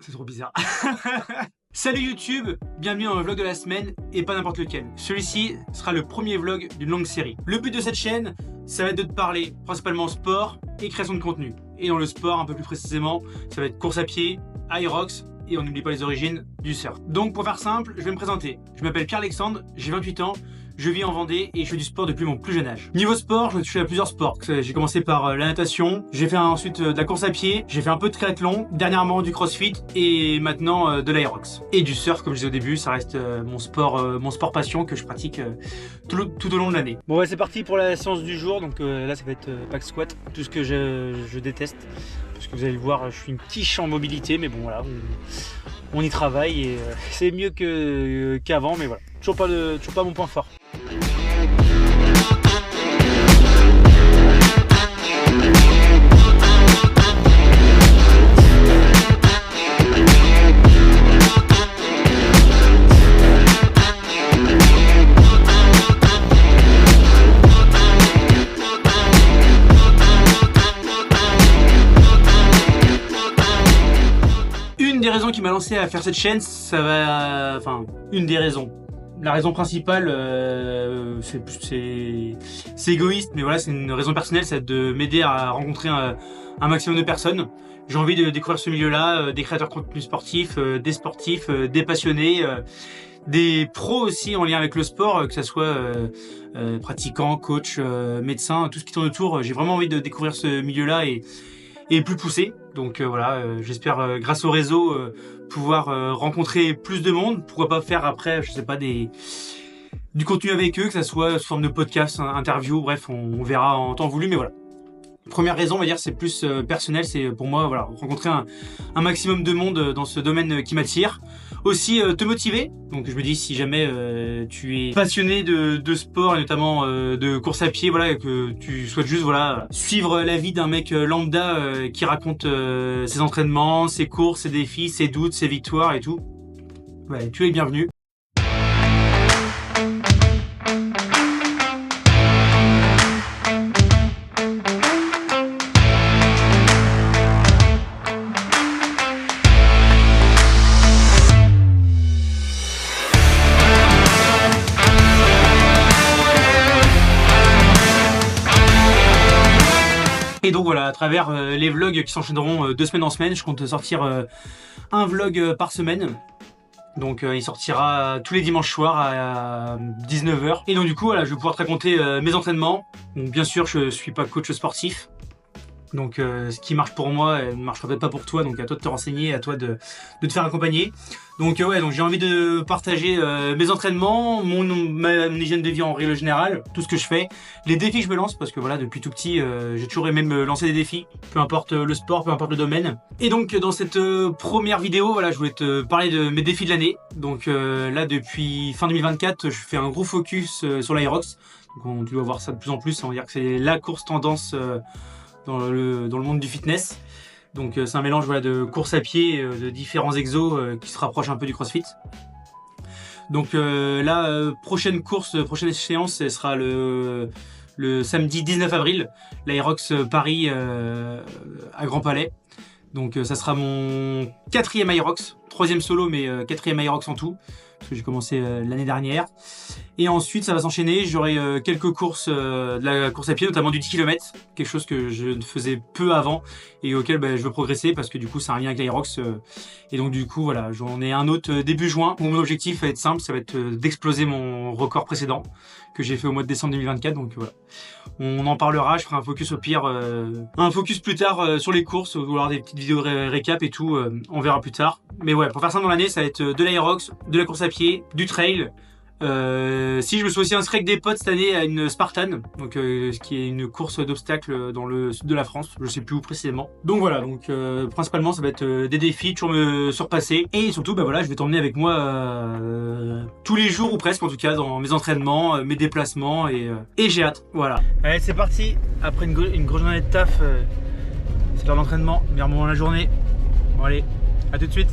C'est trop bizarre. Salut YouTube, bienvenue dans le vlog de la semaine et pas n'importe lequel. Celui-ci sera le premier vlog d'une longue série. Le but de cette chaîne, ça va être de te parler principalement sport et création de contenu. Et dans le sport, un peu plus précisément, ça va être course à pied, Aerox et on n'oublie pas les origines du surf. Donc pour faire simple, je vais me présenter. Je m'appelle Pierre-Alexandre, j'ai 28 ans. Je vis en Vendée et je fais du sport depuis mon plus jeune âge. Niveau sport, je me suis touché à plusieurs sports. J'ai commencé par la natation, j'ai fait ensuite de la course à pied, j'ai fait un peu de triathlon, dernièrement du crossfit et maintenant de l'aérox. Et du surf, comme je disais au début, ça reste mon sport passion que je pratique tout au long de l'année. Bon ouais, c'est parti pour la séance du jour. Donc là ça va être back squat, tout ce que je déteste. Parce que vous allez le voir, je suis une quiche en mobilité, mais bon voilà, on y travaille et c'est mieux qu'avant, mais voilà. Toujours pas mon point fort. Une des raisons qui m'a lancé à faire cette chaîne, une des raisons. La raison principale, c'est égoïste, mais voilà, c'est une raison personnelle, c'est de m'aider à rencontrer un maximum de personnes. J'ai envie de découvrir ce milieu-là, des créateurs de contenu sportifs, des sportifs, des passionnés, des pros aussi en lien avec le sport, que ce soit pratiquants, coach, médecin, tout ce qui tourne autour. J'ai vraiment envie de découvrir ce milieu-là et plus poussé. Donc voilà, j'espère grâce au réseau pouvoir rencontrer plus de monde. Pourquoi pas faire après, je sais pas, du contenu avec eux, que ça soit sous forme de podcast, interview, bref, on verra en temps voulu, mais voilà. Première raison, on va dire, c'est plus personnel, c'est pour moi, voilà, rencontrer un maximum de monde dans ce domaine qui m'attire. Aussi, te motiver. Donc je me dis, si jamais tu es passionné de sport et notamment de course à pied, voilà, que tu souhaites juste, voilà, suivre la vie d'un mec lambda qui raconte ses entraînements, ses courses, ses défis, ses doutes, ses victoires et tout, ouais, tu es bienvenu. Et donc voilà, à travers les vlogs qui s'enchaîneront de semaine en semaine, je compte sortir un vlog par semaine. Donc il sortira tous les dimanches soirs à 19 h. Et donc du coup, voilà, je vais pouvoir te raconter mes entraînements. Donc bien sûr, je suis pas coach sportif. Donc ce qui marche pour moi ne marchera peut-être pas pour toi, donc à toi de te renseigner, à toi de te faire accompagner. Donc ouais, donc j'ai envie de partager mes entraînements, ma hygiène de vie en règle générale, tout ce que je fais, les défis que je me lance, parce que voilà, depuis tout petit, j'ai toujours aimé me lancer des défis, peu importe le sport, peu importe le domaine. Et donc dans cette première vidéo, voilà, je voulais te parler de mes défis de l'année. Donc là, depuis fin 2024, je fais un gros focus sur l'Aerox. Donc tu dois voir ça de plus en plus, on va dire que c'est la course tendance dans le monde du fitness. Donc c'est un mélange, voilà, de course à pied, de différents exos qui se rapprochent un peu du crossfit. Donc la prochaine échéance, ce sera le samedi 19 avril, l'Aerox Paris à Grand Palais. Donc ça sera mon 4e Aerox, 3e solo mais 4e Aerox en tout, parce que j'ai commencé l'année dernière. Et ensuite ça va s'enchaîner, j'aurai quelques courses, de la course à pied, notamment du 10 km, quelque chose que je ne faisais peu avant et auquel je veux progresser parce que du coup ça a un lien avec l'Aerox. Et donc du coup voilà, j'en ai un autre début juin. Mon objectif va être simple, ça va être d'exploser mon record précédent que j'ai fait au mois de décembre 2024. Donc voilà, on en parlera, je ferai un focus au pire, un focus plus tard sur les courses, ou alors des petites vidéos récap et tout, on verra plus tard. Mais ouais, pour faire ça dans l'année, ça va être de l'Aerox, de la course à pied, du trail. Si je me suis aussi inscrit avec des potes cette année à une Spartan, donc ce qui est une course d'obstacles dans le sud de la France, je sais plus où précisément. Donc voilà, donc principalement ça va être des défis, toujours me surpasser, et surtout voilà, je vais t'emmener avec moi tous les jours ou presque en tout cas dans mes entraînements, mes déplacements, et j'ai hâte. Voilà. Allez, c'est parti. Après une grosse journée de taf, c'est l'heure d'entraînement, meilleur moment de la journée. Bon allez, à tout de suite.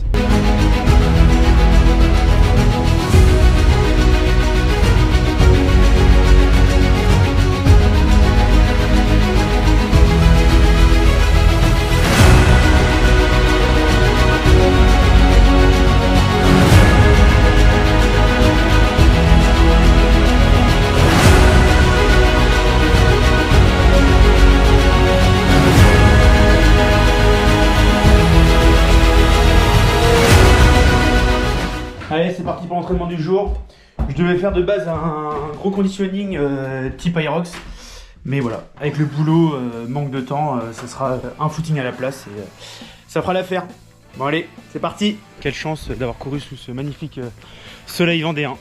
entraînement du jour. Je devais faire de base un gros conditioning type Aerox. Mais voilà, avec le boulot, manque de temps, ça sera un footing à la place et ça fera l'affaire. Bon allez, c'est parti. Quelle chance d'avoir couru sous ce magnifique soleil vendéen.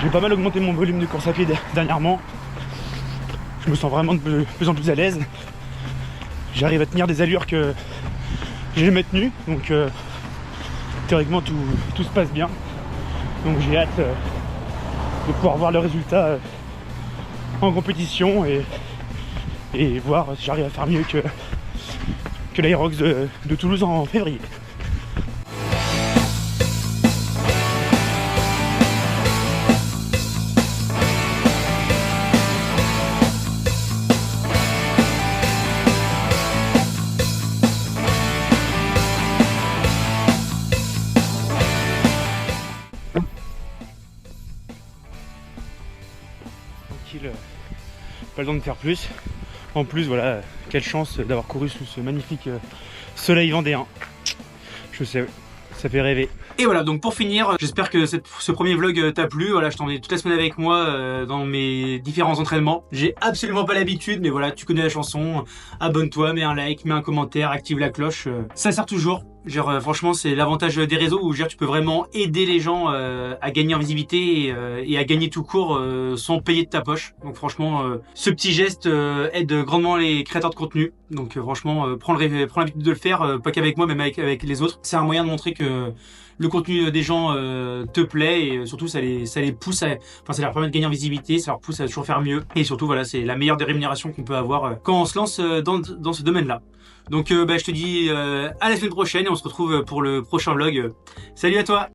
J'ai pas mal augmenté mon volume de course à pied dernièrement. Je me sens vraiment de plus en plus à l'aise. J'arrive à tenir des allures que j'ai jamais tenues, donc théoriquement tout se passe bien. Donc j'ai hâte de pouvoir voir le résultat en compétition et voir si j'arrive à faire mieux que l'Aerox de Toulouse en février. Pas le temps de faire plus. En plus, voilà, quelle chance d'avoir couru sous ce magnifique soleil vendéen. Je sais, ça fait rêver. Et voilà, donc pour finir, j'espère que ce premier vlog t'a plu. Voilà, je t'en ai toute la semaine avec moi dans mes différents entraînements. J'ai absolument pas l'habitude, mais voilà, tu connais la chanson. Abonne-toi, mets un like, mets un commentaire, active la cloche. Ça sert toujours. Genre, franchement, c'est l'avantage des réseaux où tu peux vraiment aider les gens à gagner en visibilité et à gagner tout court sans payer de ta poche. Donc franchement, ce petit geste aide grandement les créateurs de contenu. Donc franchement, prends l'habitude de le faire, pas qu'avec moi, même avec les autres. C'est un moyen de montrer que le contenu des gens te plaît et surtout ça les pousse ça leur permet de gagner en visibilité, ça leur pousse à toujours faire mieux et surtout voilà, c'est la meilleure des rémunérations qu'on peut avoir quand on se lance dans ce domaine-là. Donc je te dis à la semaine prochaine et on se retrouve pour le prochain vlog. Salut à toi!